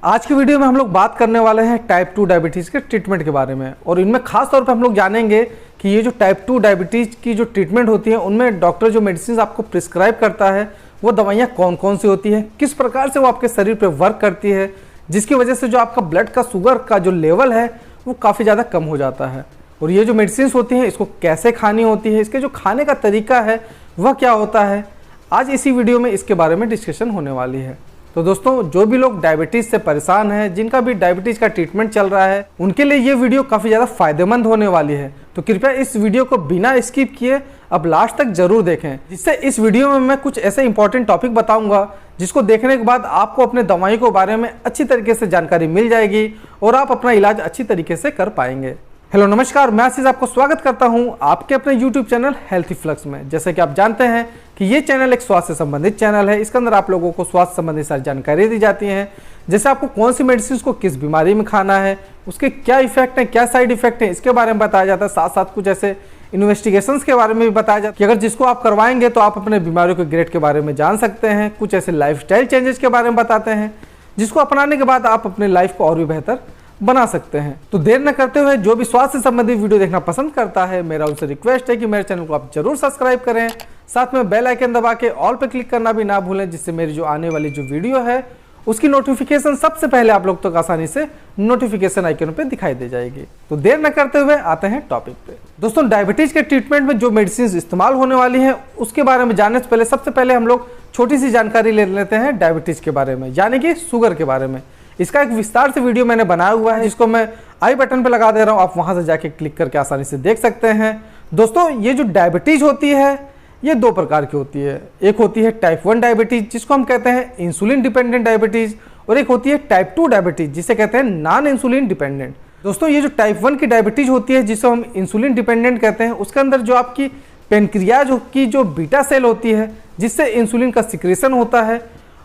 आज की वीडियो में हम लोग बात करने वाले हैं टाइप 2 डायबिटीज़ के ट्रीटमेंट के बारे में। और इनमें खास तौर पे हम लोग जानेंगे कि ये जो टाइप 2 डायबिटीज़ की जो ट्रीटमेंट होती है उनमें डॉक्टर जो मेडिसिन आपको प्रिस्क्राइब करता है वो दवाइयाँ कौन कौन सी होती है, किस प्रकार से वो आपके शरीर पर वर्क करती है, जिसकी वजह से जो आपका ब्लड का शुगर का जो लेवल है वो काफ़ी ज़्यादा कम हो जाता है। और ये जो मेडिसिन होती हैं इसको कैसे खानी होती है, इसके जो खाने का तरीका है वह क्या होता है, आज इसी वीडियो में इसके बारे में डिस्कशन होने वाली है। तो दोस्तों, जो भी लोग डायबिटीज़ से परेशान हैं, जिनका भी डायबिटीज़ का ट्रीटमेंट चल रहा है, उनके लिए ये वीडियो काफ़ी ज़्यादा फायदेमंद होने वाली है। तो कृपया इस वीडियो को बिना स्किप किए अब लास्ट तक जरूर देखें, जिससे इस वीडियो में मैं कुछ ऐसे इंपॉर्टेंट टॉपिक बताऊंगा जिसको देखने के बाद आपको अपने दवाई के बारे में अच्छी तरीके से जानकारी मिल जाएगी और आप अपना इलाज अच्छी तरीके से कर पाएंगे। हेलो नमस्कार, मैं आशीष आपको स्वागत करता हूं आपके अपने YouTube चैनल हेल्थी फ्लक्स में। जैसे कि आप जानते हैं कि ये चैनल एक स्वास्थ्य से संबंधित चैनल है। इसके अंदर आप लोगों को स्वास्थ्य संबंधित सारी जानकारी दी जाती है, जैसे आपको कौन सी मेडिसिन को किस बीमारी में खाना है, उसके क्या इफेक्ट हैं, क्या साइड इफेक्ट हैं, इसके बारे में बताया जाता है। साथ साथ कुछ ऐसे इन्वेस्टिगेशंस के बारे में भी बताया जाता है कि अगर जिसको आप करवाएंगे तो आप अपने बीमारियों के ग्रेड के बारे में जान सकते हैं। कुछ ऐसे लाइफस्टाइल चेंजेस के बारे में बताते हैं जिसको अपनाने के बाद आप अपने लाइफ को और भी बेहतर बना सकते हैं। तो देर न करते हुए जो भी स्वास्थ्य संबंधी वीडियो देखना पसंद करता है, मेरा उनसे रिक्वेस्ट है कि मेरे चैनल को आप जरूर सब्सक्राइब करें, साथ में बेल आइकन दबा के ऑल पे क्लिक करना भी ना भूलें, जिससे मेरी जो आने वाली जो वीडियो है उसकी नोटिफिकेशन सबसे पहले आप लोग तक आसानी से नोटिफिकेशन आइकन पे दिखाई दे जाएगी। तो देर न करते हुए आते हैं टॉपिक पे। दोस्तों, डायबिटीज के ट्रीटमेंट में जो मेडिसिन इस्तेमाल होने वाली है उसके बारे में जानने से पहले सबसे पहले हम लोग छोटी सी जानकारी ले लेते हैं डायबिटीज के बारे में, यानी कि शुगर के बारे में। इसका एक विस्तार से वीडियो मैंने बनाया हुआ है, जिसको मैं आई बटन पे लगा दे रहा हूँ, आप वहां से जाके क्लिक करके आसानी से देख सकते हैं। दोस्तों, ये जो डायबिटीज होती है ये दो प्रकार की होती है। एक होती है टाइप 1 डायबिटीज, जिसको हम कहते हैं इंसुलिन डिपेंडेंट डायबिटीज, और एक होती है टाइप 2 डायबिटीज, जिसे कहते हैं नॉन इंसुलिन डिपेंडेंट। दोस्तों, ये जो टाइप 1 की डायबिटीज होती है, जिसे हम इंसुलिन डिपेंडेंट कहते हैं, उसके अंदर जो आपकी पेनक्रियाज की जो बीटा सेल होती है जिससे इंसुलिन का सिक्रेशन होता है,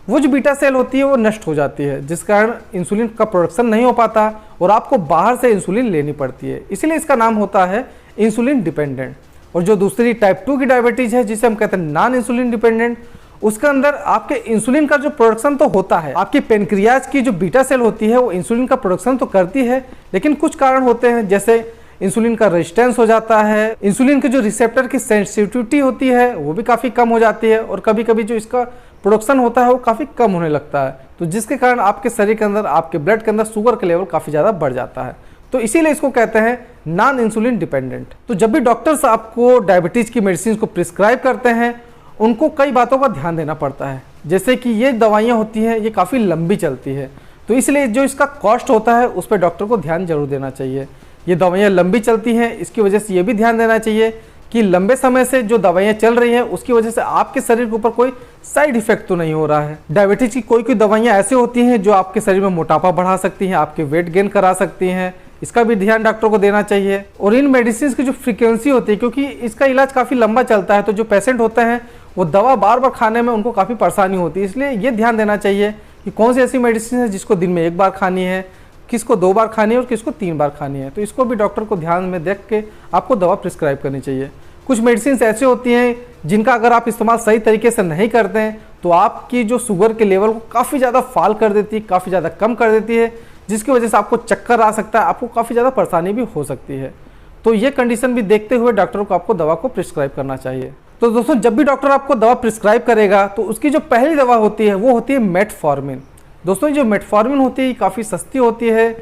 वो जो बीटा सेल होती है वो नष्ट हो जाती है, जिस कारण इंसुलिन का प्रोडक्शन नहीं हो पाता और आपको बाहर से इंसुलिन लेनी पड़ती है। इसलिए इसका नाम होता है इंसुलिन डिपेंडेंट। और जो दूसरी टाइप 2 की डायबिटीज है, जिसे हम कहते हैं नॉन इंसुलिन डिपेंडेंट, उसके अंदर आपके इंसुलिन का जो प्रोडक्शन तो होता है, आपकी पेनक्रियाज की जो बीटा सेल होती है वो इंसुलिन का प्रोडक्शन तो करती है, लेकिन कुछ कारण होते हैं, जैसे इंसुलिन का रेजिस्टेंस हो जाता है, इंसुलिन के जो रिसेप्टर की सेंसिटिविटी होती है वो भी काफ़ी कम हो जाती है, और कभी कभी जो इसका प्रोडक्शन होता है वो काफ़ी कम होने लगता है, तो जिसके कारण आपके शरीर के अंदर, आपके ब्लड के अंदर शुगर का लेवल काफ़ी ज़्यादा बढ़ जाता है। तो इसीलिए इसको कहते हैं नॉन इंसुलिन डिपेंडेंट। तो जब भी डॉक्टर्स आपको डायबिटीज़ की मेडिसिन को प्रिस्क्राइब करते हैं, उनको कई बातों का ध्यान देना पड़ता है, जैसे कि ये दवाइयाँ होती हैं ये काफ़ी लंबी चलती है, तो इसलिए जो इसका कॉस्ट होता है उस पर डॉक्टर को ध्यान जरूर देना चाहिए। ये दवाइयाँ लंबी चलती हैं, इसकी वजह से ये भी ध्यान देना चाहिए कि लंबे समय से जो दवाइयाँ चल रही हैं उसकी वजह से आपके शरीर के ऊपर कोई साइड इफेक्ट तो नहीं हो रहा है। डायबिटीज़ की कोई दवाइयाँ ऐसी होती हैं जो आपके शरीर में मोटापा बढ़ा सकती हैं, आपके वेट गेन करा सकती हैं, इसका भी ध्यान डॉक्टर को देना चाहिए। और इन मेडिसिन की जो फ्रीक्वेंसी होती है, क्योंकि इसका इलाज काफ़ी लंबा चलता है, तो जो पेशेंट होते हैं वो दवा बार बार खाने में उनको काफ़ी परेशानी होती है, इसलिए ये ध्यान देना चाहिए कि कौन सी ऐसी मेडिसिन है जिसको दिन में 1 बार खानी है, किसको 2 बार खानी है और किसको 3 बार खानी है। तो इसको भी डॉक्टर को ध्यान में देख के आपको दवा प्रिस्क्राइब करनी चाहिए। कुछ मेडिसिन ऐसे होती हैं जिनका अगर आप इस्तेमाल सही तरीके से नहीं करते हैं तो आपकी जो शुगर के लेवल को काफ़ी ज़्यादा फॉल कर देती है, काफ़ी ज़्यादा कम कर देती है, जिसकी वजह से आपको चक्कर आ सकता है, आपको काफ़ी ज़्यादा परेशानी भी हो सकती है। तो ये कंडीशन भी देखते हुए डॉक्टर को आपको दवा को प्रिस्क्राइब करना चाहिए। तो दोस्तों, जब भी डॉक्टर आपको दवा प्रिस्क्राइब करेगा तो उसकी जो पहली दवा होती है वो होती है मेटफॉर्मिन। दोस्तों, जो मेटफॉर्मिन होती है काफ़ी सस्ती होती है,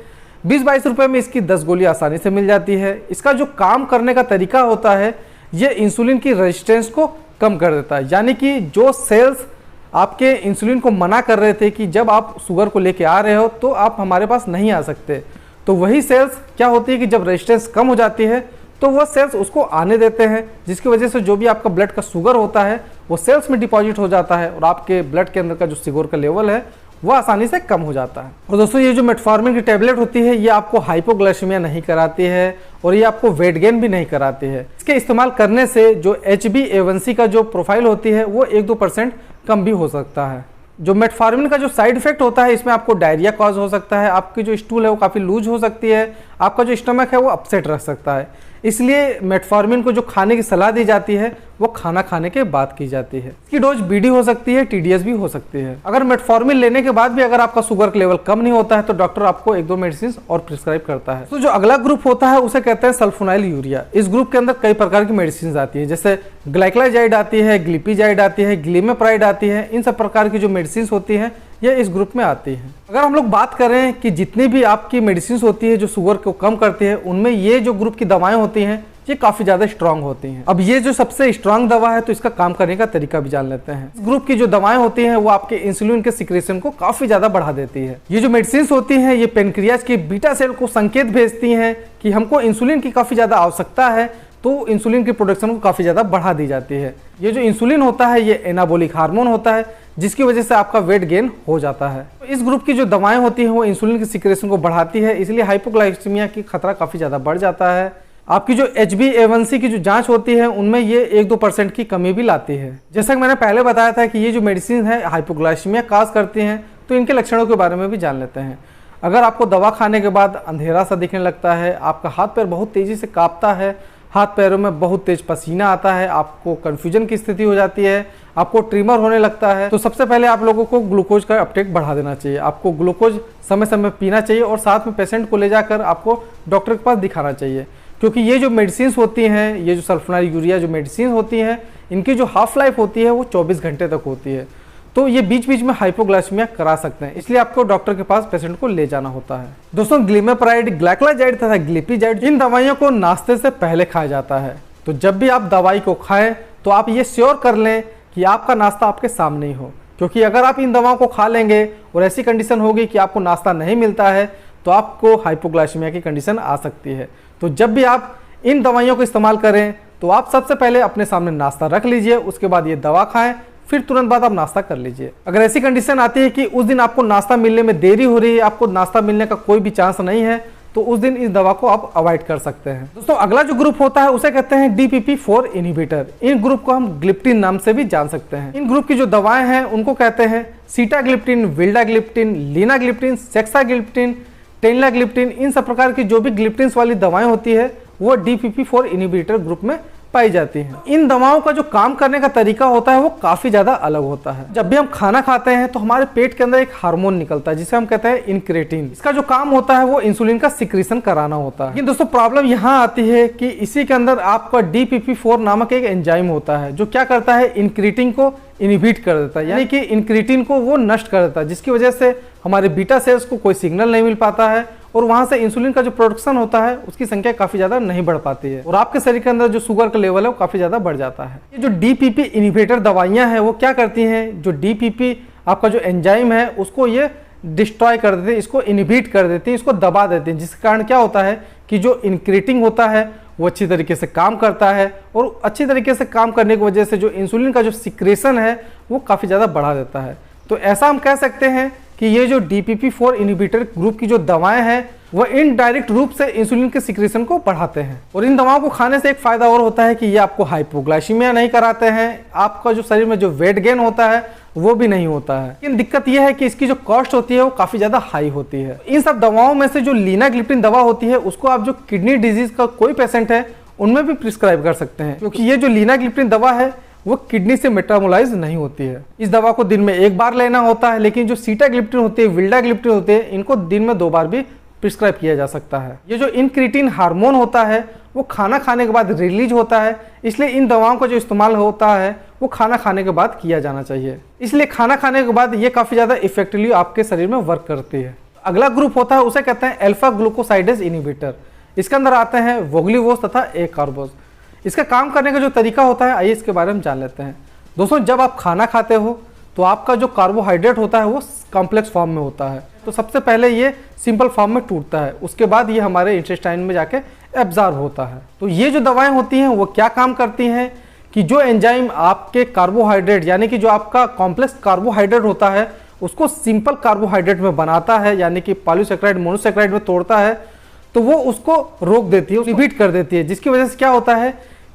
20-22 रुपये में इसकी 10 गोली आसानी से मिल जाती है। इसका जो काम करने का तरीका होता है ये इंसुलिन की रेजिस्टेंस को कम कर देता है, यानी कि जो सेल्स आपके इंसुलिन को मना कर रहे थे कि जब आप शुगर को लेके आ रहे हो तो आप हमारे पास नहीं आ सकते, तो वही सेल्स क्या होती है कि जब रेजिस्टेंस कम हो जाती है तो वो सेल्स उसको आने देते हैं, जिसकी वजह से जो भी आपका ब्लड का शुगर होता है वो सेल्स में डिपॉजिट हो जाता है और आपके ब्लड के अंदर का जो शुगर का लेवल है वो आसानी से कम हो जाता है। और दोस्तों, ये जो मेटफॉर्मिन की टैबलेट होती है ये आपको हाइपोग्लाइसेमिया नहीं कराती है और ये आपको वेट गेन भी नहीं कराती है। इसके इस्तेमाल करने से जो HbA1c का जो प्रोफाइल होती है वो 1-2% कम भी हो सकता है। जो मेटफॉर्मिन का जो साइड इफेक्ट होता है इसमें आपको डायरिया कॉज हो सकता है, आपकी जो स्टूल है वो काफ़ी लूज हो सकती है, आपका जो स्टमक है वो अपसेट रख सकता है। इसलिए मेटफॉर्मिन को जो खाने की सलाह दी जाती है वो खाना खाने के बाद की जाती है। इसकी डोज बीडी हो सकती है, टीडीएस भी हो सकती है। अगर मेटफॉर्मिन लेने के बाद भी अगर आपका शुगर का लेवल कम नहीं होता है तो डॉक्टर आपको 1-2 मेडिसिन और प्रिस्क्राइब करता है। तो जो अगला ग्रुप होता है उसे कहते हैं सल्फोनाइल यूरिया। इस ग्रुप के अंदर कई प्रकार की मेडिसिन आती है, जैसे ग्लाइकोलाइजाइड आती है, ग्लिपिजाइड आती है, ग्लिमेप्राइड आती है। इन सब प्रकार की जो मेडिसिन होती है ये इस ग्रुप में आती है। अगर हम लोग बात करें कि जितनी भी आपकी मेडिसिन होती है जो शुगर को कम करती है, उनमें ये जो ग्रुप की दवाएं होती हैं ये काफी ज्यादा स्ट्रांग होती हैं। अब ये जो सबसे स्ट्रांग दवा है तो इसका काम करने का तरीका भी जान लेते हैं। इस ग्रुप की जो दवाएं होती हैं वो आपके इंसुलिन के सिक्रेशन को काफी ज्यादा बढ़ा देती है। ये जो मेडिसिन होती हैं ये पेनक्रियाज की बीटा सेल को संकेत भेजती हैं कि हमको इंसुलिन की काफी ज्यादा आवश्यकता है, तो इंसुलिन की प्रोडक्शन को काफी ज्यादा बढ़ा दी जाती है। ये जो इंसुलिन होता है ये एनाबॉलिक हार्मोन होता है जिसकी वजह से आपका वेट गेन हो जाता है। तो इस ग्रुप की जो दवाएं होती हैं वो इंसुलिन की सिक्रेशन को बढ़ाती है, इसलिए हाइपोग्लाइसीमिया की खतरा काफी ज्यादा बढ़ जाता है। आपकी जो HbA1c की जो जांच होती है उनमें ये 1-2% की कमी भी लाती है। जैसा कि मैंने पहले बताया था कि ये जो मेडिसिन है हाइपोग्लाइसीमिया काज करती हैं, तो इनके लक्षणों के बारे में भी जान लेते हैं। अगर आपको दवा खाने के बाद अंधेरा सा दिखने लगता है, आपका हाथ पैर बहुत तेजी से कांपता है, हाथ पैरों में बहुत तेज पसीना आता है, आपको कन्फ्यूजन की स्थिति हो जाती है, आपको ट्रिमर होने लगता है, तो सबसे पहले आप लोगों को ग्लूकोज का अपटेक बढ़ा देना चाहिए। आपको ग्लूकोज समय समय पीना चाहिए और साथ में पेशेंट को ले जाकर आपको डॉक्टर के पास दिखाना चाहिए, क्योंकि ये जो मेडिसिन होती हैं, ये जो सल्फोनाइल यूरिया जो मेडिसिन होती हैं, इनकी जो हाफ लाइफ होती है वो 24 घंटे तक होती है, तो ये बीच बीच में हाइपोग्लाइसीमिया करा सकते हैं, इसलिए आपको डॉक्टर के पास पेशेंट को ले जाना होता है। दोस्तों, ग्लिमेप्राइड, ग्लाइकोलाइजाइड तथा ग्लिपिजाइड इन दवाइयों को नाश्ते से पहले खाया जाता है। तो जब भी आप दवाई को खाएं तो आप ये श्योर कर लें कि आपका नाश्ता आपके सामने ही हो, क्योंकि अगर आप इन दवाओं को खा लेंगे और ऐसी कंडीशन होगी कि आपको नाश्ता नहीं मिलता है तो आपको हाइपोग्लाइसीमिया की कंडीशन आ सकती है। तो जब भी आप इन दवाइयों को इस्तेमाल करें तो आप सबसे पहले अपने सामने नाश्ता रख लीजिए, उसके बाद ये दवा खाएं, फिर तुरंत बाद आप नाश्ता कर लीजिए। अगर ऐसी कंडीशन आती है कि उस दिन आपको नाश्ता मिलने में देरी हो रही है, आपको नाश्ता मिलने का कोई भी चांस नहीं है, तो उस दिन इस दवा को आप अवॉइड कर सकते हैं। दोस्तों, अगला जो ग्रुप होता है उसे कहते हैं DPP-4 इनहिबिटर। इन ग्रुप को हम ग्लिप्टिन नाम से भी जान सकते हैं। इन ग्रुप की जो दवाएं हैं उनको कहते हैं सीटाग्लिप्टिन, विल्डाग्लिप्टिन, लीनाग्लिप्टिन, सेक्साग्लिप्टिन, टेनलाग्लिप्टिन। इन सब प्रकार की जो भी ग्लिप्टिन्स वाली दवाएं होती है वो DPP-4 इनहिबिटर ग्रुप में पाई जाती हैं। इन दवाओं का जो काम करने का तरीका होता है वो काफी ज्यादा अलग होता है। जब भी हम खाना खाते हैं तो हमारे पेट के अंदर एक हार्मोन निकलता है जिसे हम कहते हैं इंक्रेटिन। इसका जो काम होता है वो इंसुलिन का सिक्रीशन कराना होता है। लेकिन दोस्तों, प्रॉब्लम यहाँ आती है कि इसी के अंदर आपका DPP-4 नामक एक एंजाइम होता है जो क्या करता है, इंक्रेटिन को इनहिबिट कर देता है, यानी कि इंक्रेटिन को वो नष्ट कर देता है, जिसकी वजह से हमारे बीटा सेल्स को कोई सिग्नल नहीं मिल पाता है और वहां से इंसुलिन का जो प्रोडक्शन होता है उसकी संख्या काफी ज्यादा नहीं बढ़ पाती है और आपके शरीर के अंदर जो शुगर का लेवल है वो काफी ज्यादा बढ़ जाता है। ये जो DPP इनहिबिटर दवाइयां हैं वो क्या करती हैं, जो DPP आपका जो एंजाइम है उसको ये डिस्ट्रॉय कर देती है, इसको इनहिबिट कर देती है, इसको दबा देती है, जिसके कारण क्या होता है कि जो इंक्रेटिन होता है वो अच्छी तरीके से काम करता है और अच्छी तरीके से काम करने की वजह से जो इंसुलिन का जो सिक्रेशन है वो काफी ज़्यादा बढ़ा देता है। तो ऐसा हम कह सकते हैं कि ये जो DPP-4 इनहिबिटर ग्रुप की जो दवाएं हैं वो इनडायरेक्ट रूप से इंसुलिन के सिक्रेशन को बढ़ाते हैं। और इन दवाओं को खाने से एक फायदा और होता है कि ये आपको हाइपोग्लाइसीमिया नहीं कराते हैं, आपका जो शरीर में जो वेट गेन होता है वो भी नहीं होता है। लेकिन दिक्कत यह है कि इसकी जो कॉस्ट होती है वो काफी ज्यादा हाई होती है। इन सब दवाओं में से जो लीनाग्लिप्टिन दवा होती है उसको आप जो किडनी डिजीज का कोई पेशेंट है उनमें भी प्रिस्क्राइब कर सकते हैं, क्योंकि ये जो लीनाग्लिप्टिन दवा है वो किडनी से मेटाबोलाइज नहीं होती है। इस दवा को दिन में 1 बार लेना होता है, लेकिन जो सीटाग्लिप्टिन होती है, विल्डाग्लिप्टिन होते हैं, इनको दिन में 2 बार भी प्रिस्क्राइब किया जा सकता है। ये जो इंक्रेटिन हार्मोन होता है वो खाना खाने के बाद रिलीज होता है, इसलिए इन दवाओं का जो इस्तेमाल होता है वो खाना खाने के बाद किया जाना चाहिए। इसलिए खाना खाने के बाद ये काफ़ी ज़्यादा इफेक्टिवली आपके शरीर में वर्क करती है। अगला ग्रुप होता है उसे कहते हैं अल्फा ग्लूकोसाइडेज इनहिबिटर। इसके अंदर आते हैं वोगलीवोस तथा ए-कार्बोस। इसका काम करने का जो तरीका होता है आइए इसके बारे में जान लेते हैं। दोस्तों, जब आप खाना खाते हो तो आपका जो कार्बोहाइड्रेट होता है वो कॉम्प्लेक्स फॉर्म में होता है, तो सबसे पहले ये सिंपल फॉर्म में टूटता है, उसके बाद ये हमारे इंटेस्टाइन में जाके एब्जॉर्ब होता है। तो ये जो दवाएं होती हैं वो क्या काम करती हैं कि जो एंजाइम आपके कार्बोहाइड्रेट यानी कि जो आपका कॉम्प्लेक्स कार्बोहाइड्रेट होता है उसको सिंपल कार्बोहाइड्रेट में बनाता है, यानी कि पॉलीसैकेराइड मोनोसैकेराइड में तोड़ता है, तो वो उसको रोक देती है, इनहिबिट कर देती है, जिसकी वजह से क्या होता है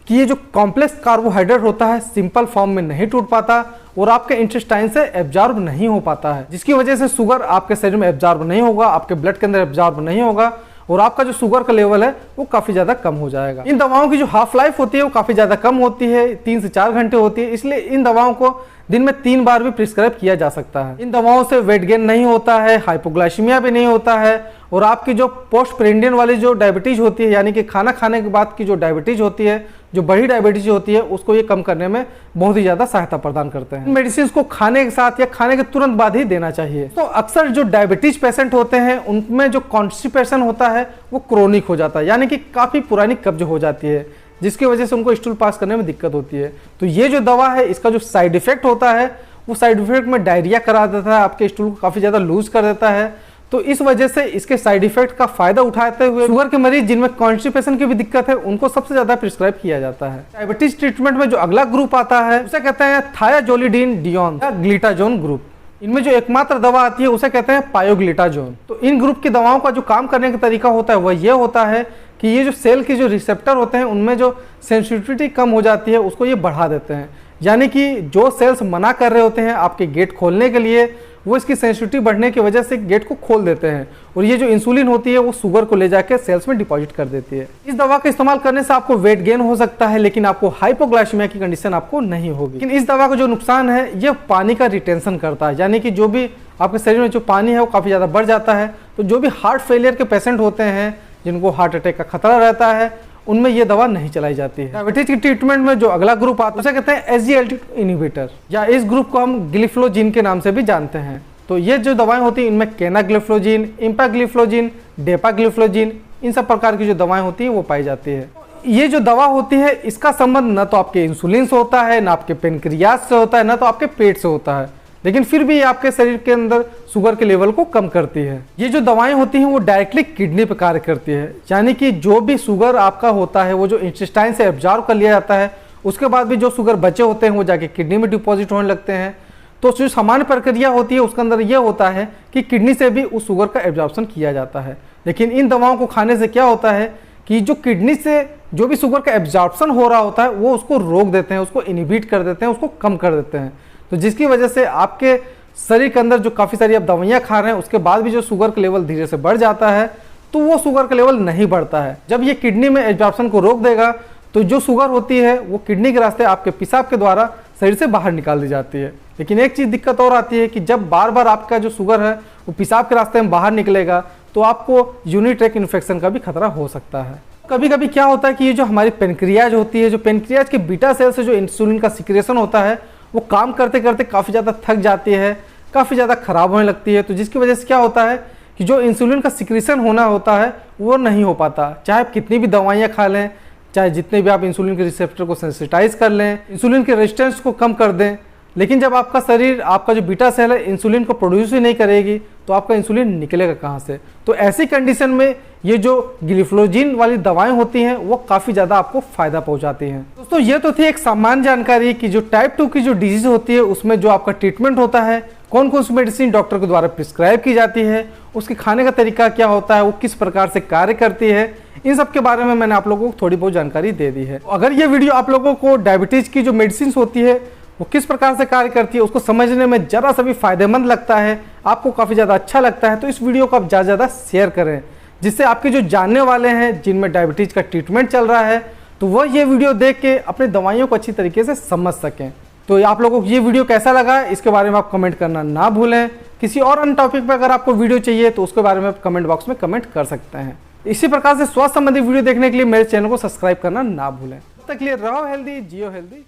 कि ये जो कॉम्प्लेक्स कार्बोहाइड्रेट होता है सिंपल फॉर्म में नहीं टूट पाता और आपके इंटेस्टाइन से एब्जॉर्ब नहीं हो पाता है, जिसकी वजह से शुगर आपके शरीर में एब्जॉर्ब नहीं होगा, आपके ब्लड के अंदर एब्जॉर्ब नहीं होगा और आपका जो शुगर का लेवल है वो काफ़ी ज़्यादा कम हो जाएगा। इन दवाओं की जो हाफ लाइफ होती है वो काफ़ी ज़्यादा कम होती है, 3 से 4 घंटे होती है, इसलिए इन दवाओं को दिन में 3 बार भी प्रिस्क्राइब किया जा सकता है। इन दवाओं से वेट गेन नहीं होता है, हाइपोग्लाइसीमिया भी नहीं होता है, और आपकी जो पोस्ट प्रेंडियन वाली जो डायबिटीज़ होती है, यानी कि खाना खाने के बाद की जो डायबिटीज़ होती है, जो बड़ी डायबिटीज़ होती है, उसको ये कम करने में बहुत ही ज़्यादा सहायता प्रदान करते हैं। मेडिसिन को खाने के साथ या खाने के तुरंत बाद ही देना चाहिए। तो अक्सर जो डायबिटीज पेशेंट होते हैं उनमें जो कॉन्स्टिपेशन होता है वो क्रोनिक हो जाता है, यानी कि काफ़ी पुरानी कब्ज हो जाती है, जिसकी वजह से उनको स्टूल पास करने में दिक्कत होती है। तो ये जो दवा है, इसका जो साइड इफेक्ट होता है वो साइड इफेक्ट में डायरिया करा देता है, आपके स्टूल को काफ़ी ज़्यादा लूज कर देता है। तो इस वजह से इसके साइड इफेक्ट का फायदा उठाते हुए शुगर के मरीज जिनमें कॉन्स्टिपेशन की भी दिक्कत है उनको सबसे ज्यादा प्रिस्क्राइब किया जाता है। डायबिटीज ट्रीटमेंट में जो अगला ग्रुप आता है उसे कहते हैं थायाजोलिडिन-डियोन या ग्लिटाजोन ग्रुप। इनमें जो एकमात्र दवा आती है उसे कहते हैं पायोग्लिटाजोन। तो इन ग्रुप की दवाओं का जो काम करने का तरीका होता है वह यह होता है कि ये जो सेल के जो रिसेप्टर होते हैं उनमें जो सेंसिटिविटी कम हो जाती है उसको ये बढ़ा देते हैं, यानी कि जो सेल्स मना कर रहे होते हैं आपके गेट खोलने के लिए, वो इसकी सेंसिटिविटी बढ़ने की वजह से गेट को खोल देते हैं, और ये जो इंसुलिन होती है वो शुगर को ले जाकर सेल्स में डिपॉजिट कर देती है। इस दवा का इस्तेमाल करने से आपको वेट गेन हो सकता है, लेकिन आपको हाइपोग्लाइसीमिया की कंडीशन आपको नहीं होगी। लेकिन इस दवा का जो नुकसान है ये पानी का रिटेंशन करता है, यानी कि जो भी आपके शरीर में जो पानी है वो काफ़ी ज़्यादा बढ़ जाता है। तो जो भी हार्ट फेलियर के पेशेंट होते हैं जिनको हार्ट अटैक का खतरा रहता है उनमें ये दवा नहीं चलाई जाती है। डायबिटीज की ट्रीटमेंट में जो अगला ग्रुप आता है उसे कहते हैं SGLT इनहिबिटर, या इस ग्रुप को हम ग्लिफ्लोजिन के नाम से भी जानते हैं। तो ये जो दवाएं होती हैं इनमें केनाग्लिफ्लोजिन, इम्पाग्लिफ्लोजिन, डेपाग्लिफ्लोजिन, इन सब प्रकार की जो दवाएं होती हैं वो पाई जाती है। ये जो दवा होती है इसका संबंध न तो आपके इंसुलिन से होता है, ना आपके पेनक्रियास से होता है, ना तो आपके पेट से होता है, लेकिन फिर भी आपके शरीर के अंदर शुगर के लेवल को कम करती है। ये जो दवाएं होती हैं वो डायरेक्टली किडनी पे कार्य करती है, यानी कि जो भी शुगर आपका होता है वो जो इंटेस्टाइन से एब्जॉर्ब कर लिया जाता है, उसके बाद भी जो शुगर बचे होते हैं वो जाके किडनी में डिपॉजिट होने लगते हैं। तो जो सामान्य प्रक्रिया होती है उसके अंदर यह होता है कि किडनी से भी उस शुगर का एब्जॉर्प्शन किया जाता है। लेकिन इन दवाओं को खाने से क्या होता है कि जो किडनी से जो भी शुगर का एब्जॉर्प्शन हो रहा होता है वो उसको रोक देते हैं, उसको इनहिबिट कर देते हैं, उसको कम कर देते हैं। तो जिसकी वजह से आपके शरीर के अंदर जो काफ़ी सारी आप दवाइयाँ खा रहे हैं उसके बाद भी जो शुगर का लेवल धीरे से बढ़ जाता है, तो वो शुगर का लेवल नहीं बढ़ता है। जब ये किडनी में एब्जॉर्प्शन को रोक देगा तो जो शुगर होती है वो किडनी के रास्ते आपके पेशाब के द्वारा शरीर से बाहर निकाल दी जाती है। लेकिन एक चीज़ दिक्कत और आती है कि जब बार बार आपका जो शुगर है वो पेशाब के रास्ते में बाहर निकलेगा तो आपको यूरिनरी ट्रैक्ट इन्फेक्शन का भी खतरा हो सकता है। कभी कभी क्या होता है कि ये जो हमारी पेनक्रियाज होती है, जो पेनक्रियाज के बीटा सेल से जो इंसुलिन का सिक्रेशन होता है वो काम करते करते काफ़ी ज़्यादा थक जाती है, काफ़ी ज़्यादा ख़राब होने लगती है। तो जिसकी वजह से क्या होता है कि जो इंसुलिन का सिक्रेशन होना होता है वो नहीं हो पाता, चाहे आप कितनी भी दवाइयाँ खा लें, चाहे जितने भी आप इंसुलिन के रिसेप्टर को सेंसिटाइज कर लें, इंसुलिन के रेजिस्टेंस को कम कर दें, लेकिन जब आपका शरीर, आपका जो बीटा सेल है इंसुलिन को प्रोड्यूस ही नहीं करेगी तो आपका इंसुलिन निकलेगा कहाँ से। तो ऐसी कंडीशन में ये जो ग्लिफ्लोजिन वाली दवाएं होती हैं वो काफ़ी ज़्यादा आपको फ़ायदा पहुंचाती हैं। दोस्तों ये तो थी एक सामान्य जानकारी कि जो टाइप 2 की जो डिजीज़ होती है उसमें जो आपका ट्रीटमेंट होता है, कौन कौन सी मेडिसिन डॉक्टर के द्वारा प्रिस्क्राइब की जाती है, उसके खाने का तरीका क्या होता है, वो किस प्रकार से कार्य करती है, इन सब के बारे में मैंने आप लोगों को थोड़ी बहुत जानकारी दे दी है। अगर ये वीडियो आप लोगों को डायबिटीज़ की जो मेडिसिन होती है वो किस प्रकार से कार्य करती है उसको समझने में ज़रा सा भी फायदेमंद लगता है, आपको काफ़ी ज़्यादा अच्छा लगता है, तो इस वीडियो को आप ज़्यादा से ज़्यादा शेयर करें, जिससे आपके जो जानने वाले हैं जिनमें डायबिटीज़ का ट्रीटमेंट चल रहा है तो वह ये वीडियो देख के अपनी दवाइयों को अच्छी तरीके से समझ सकें। तो आप लोगों को ये वीडियो कैसा लगा इसके बारे में आप कमेंट करना ना भूलें। किसी और अन्य टॉपिक पर अगर आपको वीडियो चाहिए तो उसके बारे में आप कमेंट बॉक्स में कमेंट कर सकते हैं। इसी प्रकार से स्वास्थ्य संबंधी वीडियो देखने के लिए मेरे चैनल को सब्सक्राइब करना ना भूलें। तब तक के लिए रहो हेल्दी, जियो हेल्दी।